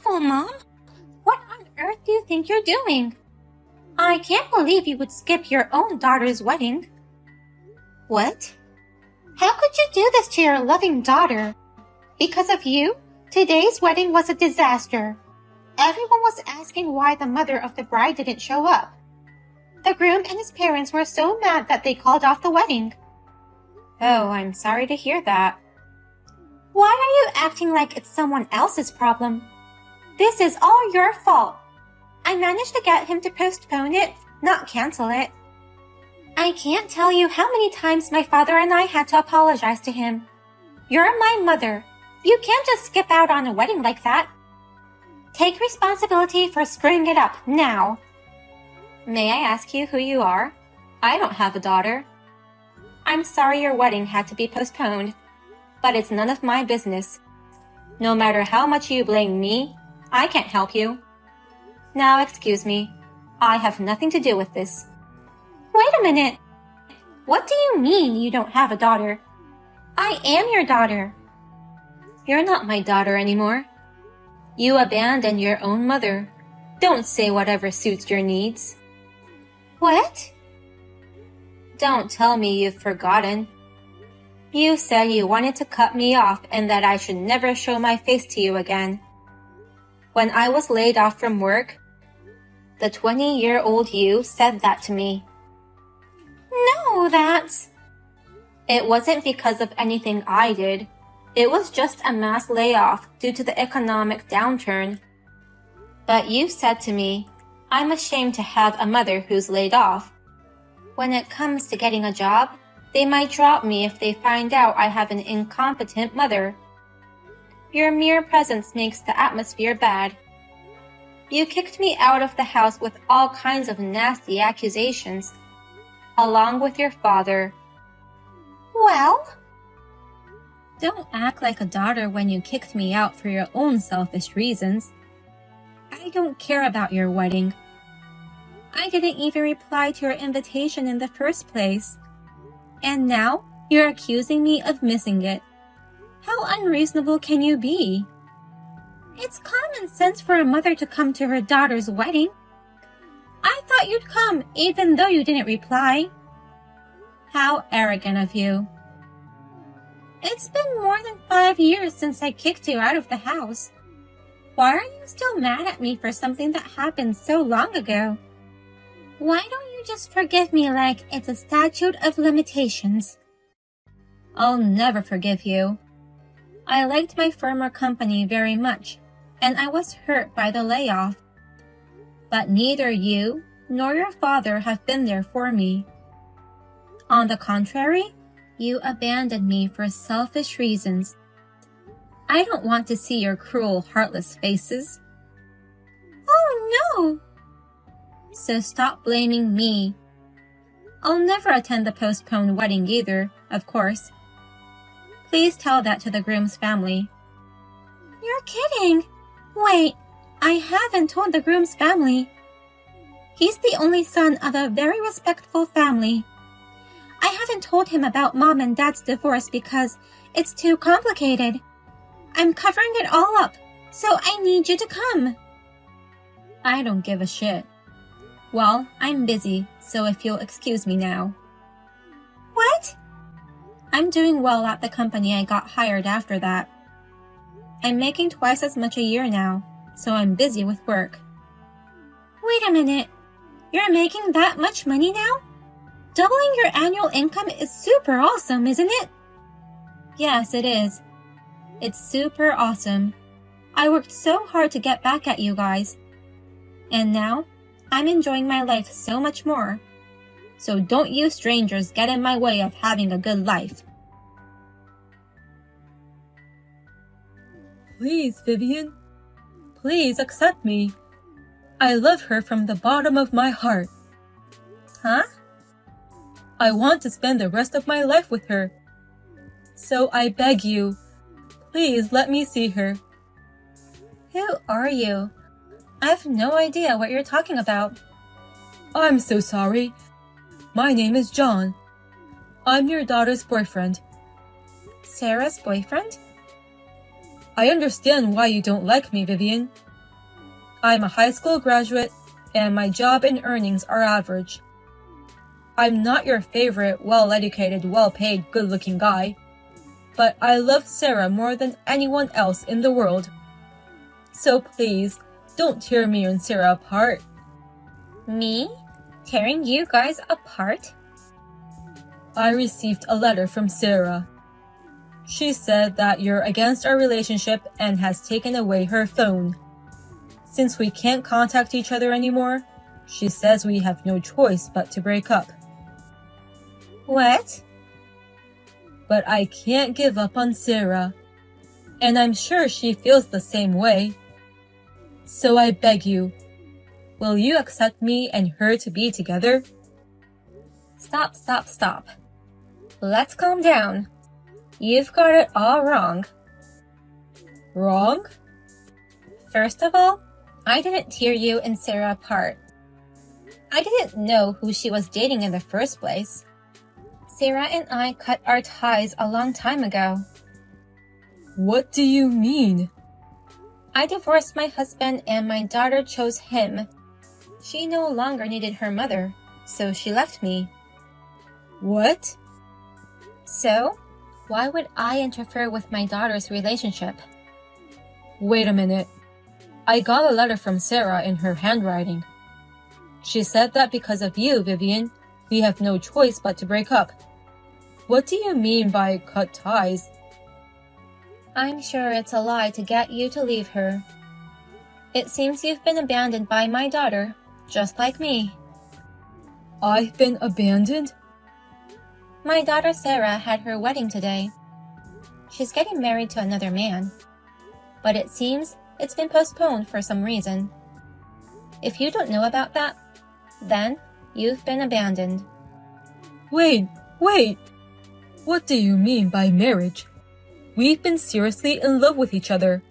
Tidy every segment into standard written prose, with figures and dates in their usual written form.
careful, Mom. What on earth do you think you're doing? I can't believe you would skip your own daughter's wedding. What? How could you do this to your loving daughter? Because of you, today's wedding was a disaster. Everyone was asking why the mother of the bride didn't show up. The groom and his parents were so mad that they called off the wedding. Oh, I'm sorry to hear that. Why are you acting like it's someone else's problem? This is all your fault. I managed to get him to postpone it, not cancel it. I can't tell you how many times my father and I had to apologize to him. You're my mother. You can't just skip out on a wedding like that. Take responsibility for screwing it up now. May I ask you who you are? I don't have a daughter. I'm sorry your wedding had to be postponed, but it's none of my business. No matter how much you blame me, I can't help you. Now excuse me, I have nothing to do with this. Wait a minute. What do you mean you don't have a daughter? I am your daughter. You're not my daughter anymore. You abandoned your own mother. Don't say whatever suits your needs. What? Don't tell me you've forgotten. You said you wanted to cut me off and that I should never show my face to you again. When I was laid off from work, the 20-year-old you said that to me. No, It wasn't because of anything I did. It was just a mass layoff due to the economic downturn. But you said to me, I'm ashamed to have a mother who's laid off. When it comes to getting a job, they might drop me if they find out I have an incompetent mother. Your mere presence makes the atmosphere bad. You kicked me out of the house with all kinds of nasty accusations, along with your father. Well? Don't act like a daughter when you kicked me out for your own selfish reasons. I don't care about your wedding. I didn't even reply to your invitation in the first place. And now you're accusing me of missing it. How unreasonable can you be? It's common sense for a mother to come to her daughter's wedding. I thought you'd come even though you didn't reply. How arrogant of you. It's been more than 5 years since I kicked you out of the house. Why are you still mad at me for something that happened so long ago? Why don't you just forgive me like it's a statute of limitations? I'll never forgive you. I liked my former company very much, and I was hurt by the layoff. But neither you nor your father have been there for me. On the contrary, you abandoned me for selfish reasons. I don't want to see your cruel, heartless faces. Oh no! So stop blaming me. I'll never attend the postponed wedding either, of course. Please tell that to the groom's family. You're kidding! Wait, I haven't told the groom's family. He's the only son of a very respectful family. I haven't told him about Mom and Dad's divorce because it's too complicated. I'm covering it all up, so I need you to come. I don't give a shit. Well, I'm busy, so if you'll excuse me now. What? I'm doing well at the company I got hired after that. I'm making twice as much a year now, so I'm busy with work. Wait a minute. You're making that much money now? Doubling your annual income is super awesome, isn't it? Yes, it is. It's super awesome. I worked so hard to get back at you guys. And now, I'm enjoying my life so much more. So don't you strangers get in my way of having a good life. Please, Vivian. Please accept me. I love her from the bottom of my heart. Huh? I want to spend the rest of my life with her. So I beg you, please let me see her. Who are you? I have no idea what you're talking about. I'm so sorry. My name is John. I'm your daughter's boyfriend. Sarah's boyfriend? I understand why you don't like me, Vivian. I'm a high school graduate, and my job and earnings are average. I'm not your favorite, well-educated, well-paid, good-looking guy, but I love Sarah more than anyone else in the world. So please, don't tear me and Sarah apart. Me? Tearing you guys apart? I received a letter from Sarah. She said that you're against our relationship and has taken away her phone. Since we can't contact each other anymore, she says we have no choice but to break up. What? But I can't give up on Sarah, and I'm sure she feels the same way. So I beg you, will you accept me and her to be together? Stop. Let's calm down. You've got it all wrong. Wrong? First of all, I didn't tear you and Sarah apart. I didn't know who she was dating in the first place. Sarah and I cut our ties a long time ago. What do you mean? I divorced my husband and my daughter chose him. She no longer needed her mother, so she left me. What? So, why would I interfere with my daughter's relationship? Wait a minute. I got a letter from Sarah in her handwriting. She said that because of you, Vivian, we have no choice but to break up. What do you mean by cut ties? I'm sure it's a lie to get you to leave her. It seems you've been abandoned by my daughter, just like me. I've been abandoned? My daughter Sarah had her wedding today. She's getting married to another man, but it seems it's been postponed for some reason. If you don't know about that, then you've been abandoned. Wait! What do you mean by marriage? We've been seriously in love with each other.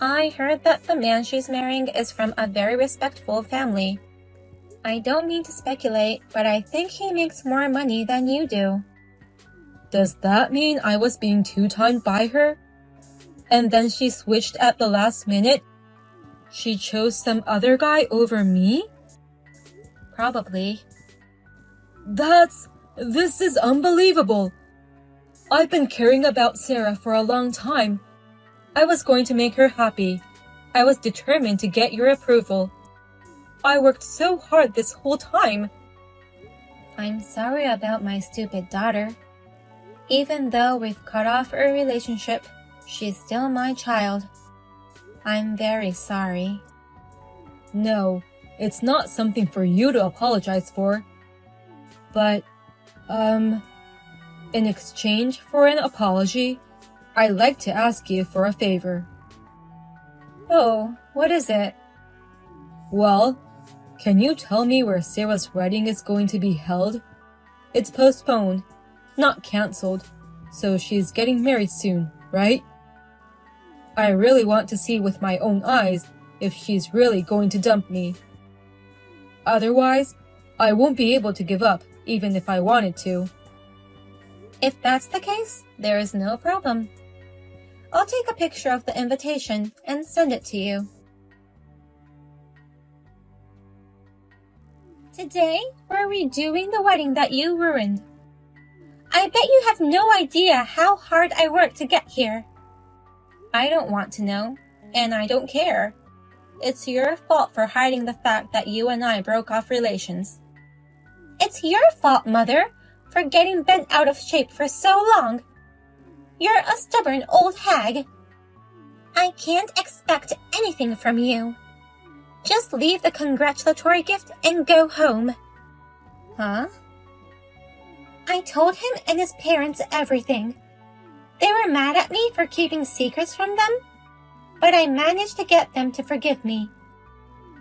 I heard that the man she's marrying is from a very respectful family. I don't mean to speculate, but I think he makes more money than you do. Does that mean I was being two-timed by her? And then she switched at the last minute? She chose some other guy over me? Probably. This is unbelievable. I've been caring about Sarah for a long time. I was going to make her happy. I was determined to get your approval. I worked so hard this whole time. I'm sorry about my stupid daughter. Even though we've cut off our relationship, she's still my child. I'm very sorry. No, it's not something for you to apologize for. But, in exchange for an apology, I'd like to ask you for a favor. Oh, what is it? Well, can you tell me where Sarah's wedding is going to be held? It's postponed, not cancelled, so she's getting married soon, right? I really want to see with my own eyes if she's really going to dump me. Otherwise, I won't be able to give up, even if I wanted to. If that's the case, there is no problem. I'll take a picture of the invitation and send it to you. Today, we're redoing the wedding that you ruined. I bet you have no idea how hard I worked to get here. I don't want to know, and I don't care. It's your fault for hiding the fact that you and I broke off relations. It's your fault, Mother, for getting bent out of shape for so long. You're a stubborn old hag. I can't expect anything from you. Just leave the congratulatory gift and go home. Huh? I told him and his parents everything. They were mad at me for keeping secrets from them, but I managed to get them to forgive me.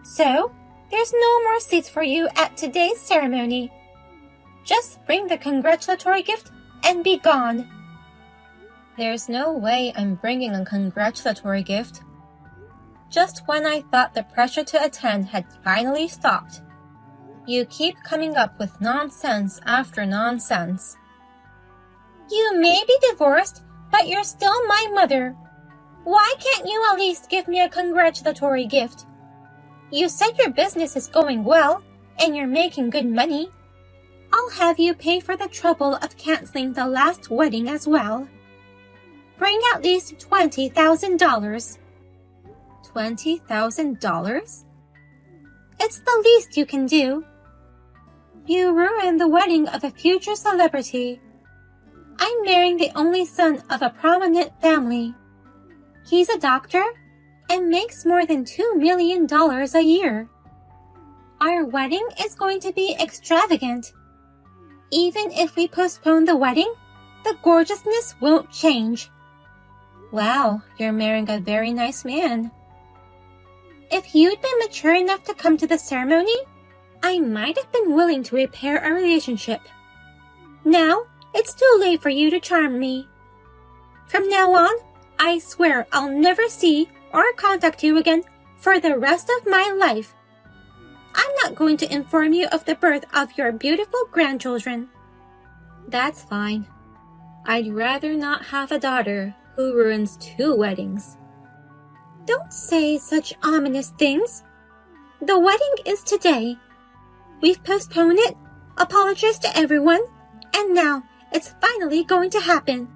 So, there's no more seats for you at today's ceremony. Just bring the congratulatory gift and be gone. There's no way I'm bringing a congratulatory gift. Just when I thought the pressure to attend had finally stopped, you keep coming up with nonsense after nonsense. You may be divorced, but you're still my mother. Why can't you at least give me a congratulatory gift? You said your business is going well, and you're making good money. I'll have you pay for the trouble of canceling the last wedding as well. Bring at least $20,000. $20,000? It's the least you can do. You ruined the wedding of a future celebrity. I'm marrying the only son of a prominent family. He's a doctor and makes more than $2 million a year. Our wedding is going to be extravagant. Even if we postpone the wedding, the gorgeousness won't change. Wow, you're marrying a very nice man. If you'd been mature enough to come to the ceremony, I might have been willing to repair our relationship. Now, it's too late for you to charm me. From now on, I swear I'll never see or contact you again for the rest of my life. I'm not going to inform you of the birth of your beautiful grandchildren. That's fine. I'd rather not have a daughter who ruins 2 weddings. Don't say such ominous things. The wedding is today. We've postponed it, apologized to everyone, and now it's finally going to happen.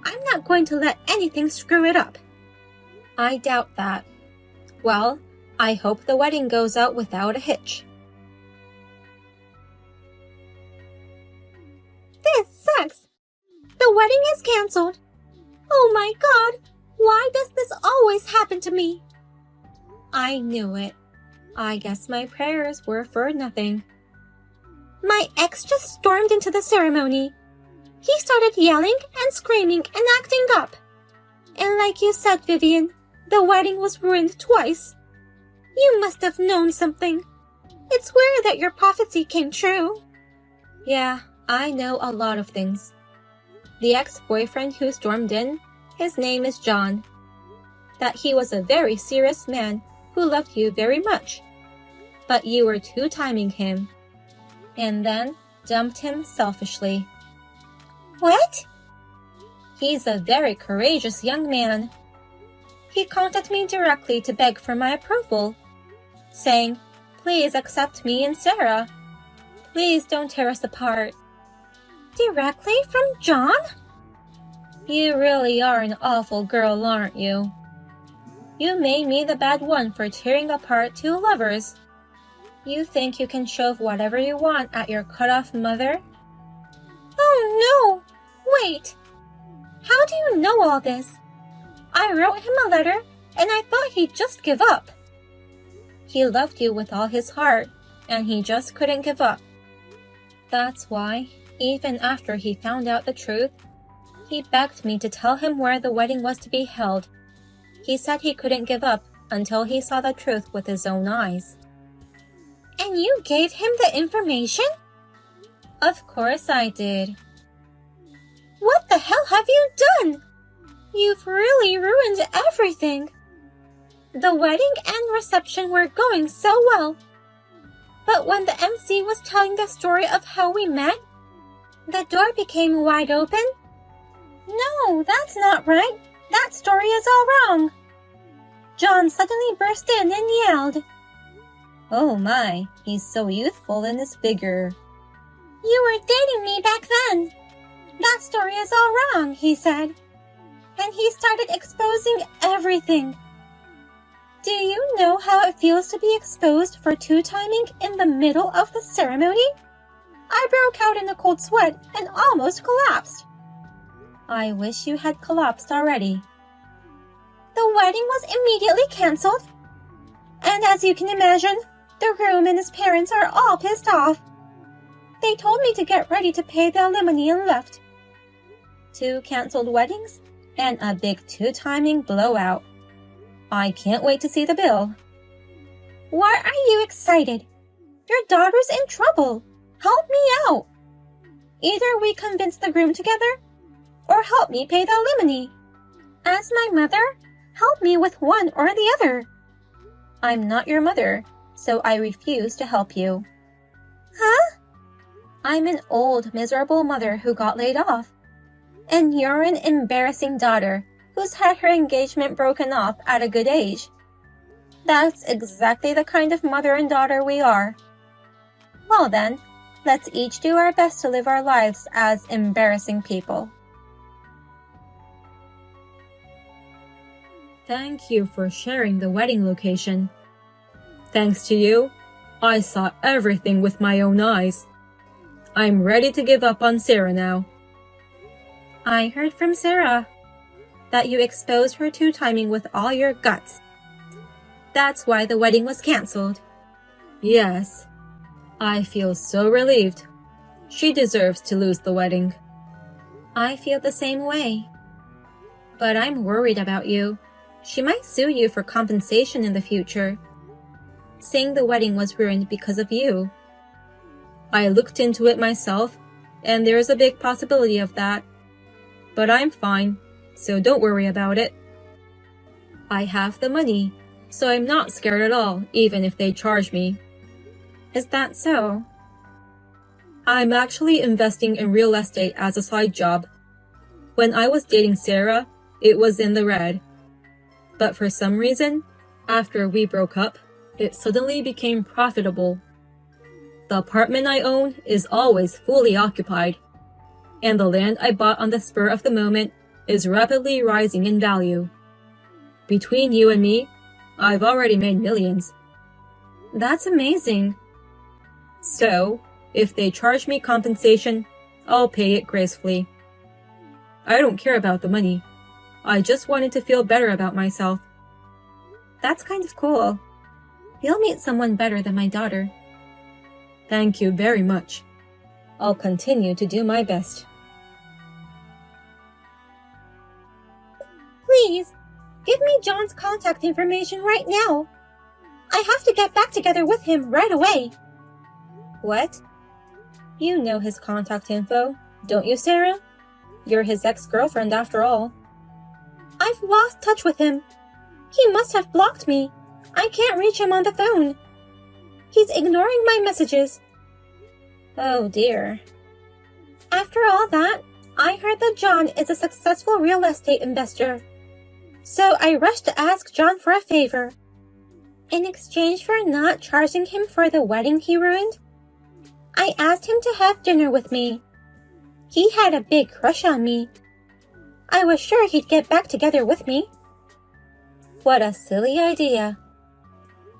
I'm not going to let anything screw it up. I doubt that. Well, I hope the wedding goes out without a hitch. This sucks. The wedding is canceled. Oh my God, why does this always happen to me? I knew it. I guess my prayers were for nothing. My ex just stormed into the ceremony. He started yelling and screaming and acting up. And like you said, Vivian, the wedding was ruined twice. You must have known something. It's weird that your prophecy came true. Yeah, I know a lot of things. The ex-boyfriend who stormed in, his name is John. That he was a very serious man who loved you very much. But you were two-timing him. And then dumped him selfishly. What? He's a very courageous young man. He contacted me directly to beg for my approval, saying, "Please accept me and Sarah. Please don't tear us apart." Directly from John? You really are an awful girl, aren't you? You made me the bad one for tearing apart 2 lovers. You think you can shove whatever you want at your cut-off mother? Oh no! Wait! How do you know all this? I wrote him a letter and I thought he'd just give up. He loved you with all his heart, and he just couldn't give up. That's why, even after he found out the truth, he begged me to tell him where the wedding was to be held. He said he couldn't give up until he saw the truth with his own eyes. And you gave him the information? Of course I did. What the hell have you done? You've really ruined everything. The wedding and reception were going so well. But when the MC was telling the story of how we met, the door became wide open. No, that's not right. That story is all wrong. John suddenly burst in and yelled, "Oh my, he's so youthful in his figure." "You were dating me back then. That story is all wrong," he said. And he started exposing everything. Do you know how it feels to be exposed for two-timing in the middle of the ceremony? I broke out in a cold sweat and almost collapsed. I wish you had collapsed already. The wedding was immediately canceled. And as you can imagine, the groom and his parents are all pissed off. They told me to get ready to pay the alimony and left. 2 canceled weddings and a big two-timing blowout. I can't wait to see the bill. Why are you excited? Your daughter's in trouble. Help me out. Either we convince the groom together, or help me pay the alimony. As my mother, help me with one or the other. I'm not your mother, so I refuse to help you. Huh? I'm an old, miserable mother who got laid off. And you're an embarrassing daughter who's had her engagement broken off at a good age. That's exactly the kind of mother and daughter we are. Well then, let's each do our best to live our lives as embarrassing people. Thank you for sharing the wedding location. Thanks to you, I saw everything with my own eyes. I'm ready to give up on Sarah now. I heard from Sarah that you exposed her two-timing with all your guts. That's why the wedding was canceled. Yes. I feel so relieved. She deserves to lose the wedding. I feel the same way. But I'm worried about you. She might sue you for compensation in the future, saying the wedding was ruined because of you. I looked into it myself, and there's a big possibility of that. But I'm fine, so don't worry about it. I have the money, so I'm not scared at all, even if they charge me. Is that so? I'm actually investing in real estate as a side job. When I was dating Sarah, it was in the red. But for some reason, after we broke up, it suddenly became profitable. The apartment I own is always fully occupied, and the land I bought on the spur of the moment is rapidly rising in value. Between you and me, I've already made millions. That's amazing. So, if they charge me compensation, I'll pay it gracefully. I don't care about the money. I just wanted to feel better about myself. That's kind of cool. You'll meet someone better than my daughter. Thank you very much. I'll continue to do my best. Please, give me John's contact information right now. I have to get back together with him right away. What? You know his contact info, don't you, Sarah? You're his ex-girlfriend after all. I've lost touch with him. He must have blocked me. I can't reach him on the phone. He's ignoring my messages. Oh dear. After all that, I heard that John is a successful real estate investor. So I rushed to ask John for a favor. In exchange for not charging him for the wedding he ruined, I asked him to have dinner with me. He had a big crush on me. I was sure he'd get back together with me. What a silly idea.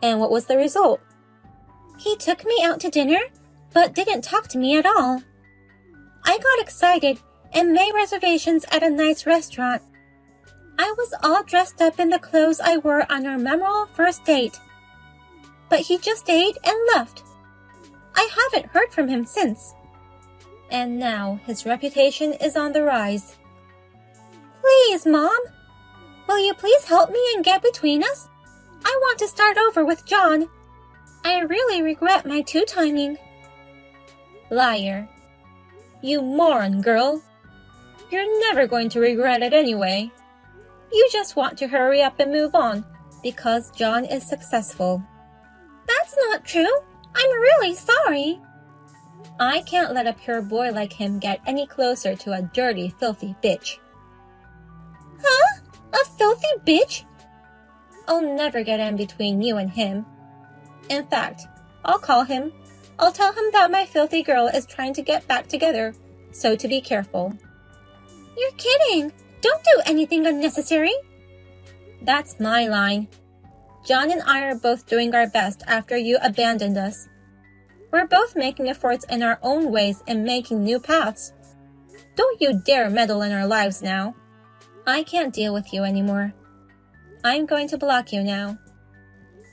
And what was the result? He took me out to dinner, but didn't talk to me at all. I got excited and made reservations at a nice restaurant. I was all dressed up in the clothes I wore on our memorable first date. But he just ate and left. I haven't heard from him since. And now his reputation is on the rise. Please, Mom. Will you please help me and get between us? I want to start over with John. I really regret my two-timing. Liar. You moron, girl. You're never going to regret it anyway. You just want to hurry up and move on because John is successful. That's not true. I'm really sorry. I can't let a pure boy like him get any closer to a dirty, filthy bitch. Huh? A filthy bitch? I'll never get in between you and him. In fact, I'll call him. I'll tell him that my filthy girl is trying to get back together, so to be careful. You're kidding. Don't do anything unnecessary. That's my line. John and I are both doing our best after you abandoned us. We're both making efforts in our own ways and making new paths. Don't you dare meddle in our lives now. I can't deal with you anymore. I'm going to block you now.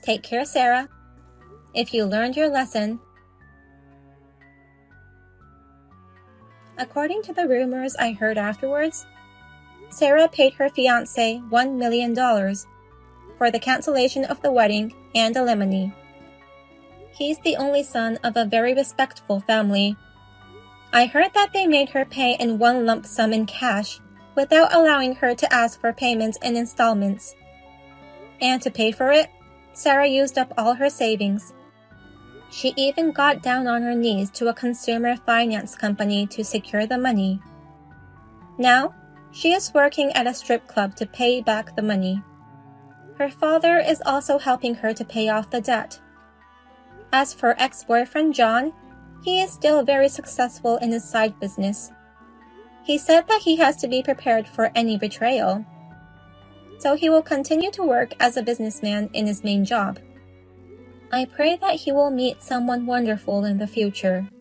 Take care, Sarah. If you learned your lesson. According to the rumors I heard afterwards, Sarah paid her fiancé $1 million for the cancellation of the wedding and alimony. He's the only son of a very respectful family. I heard that they made her pay in one lump sum in cash without allowing her to ask for payments in installments. And to pay for it, Sarah used up all her savings. She even got down on her knees to a consumer finance company to secure the money. Now, she is working at a strip club to pay back the money. Her father is also helping her to pay off the debt. As for ex-boyfriend John, he is still very successful in his side business. He said that he has to be prepared for any betrayal. So he will continue to work as a businessman in his main job. I pray that he will meet someone wonderful in the future.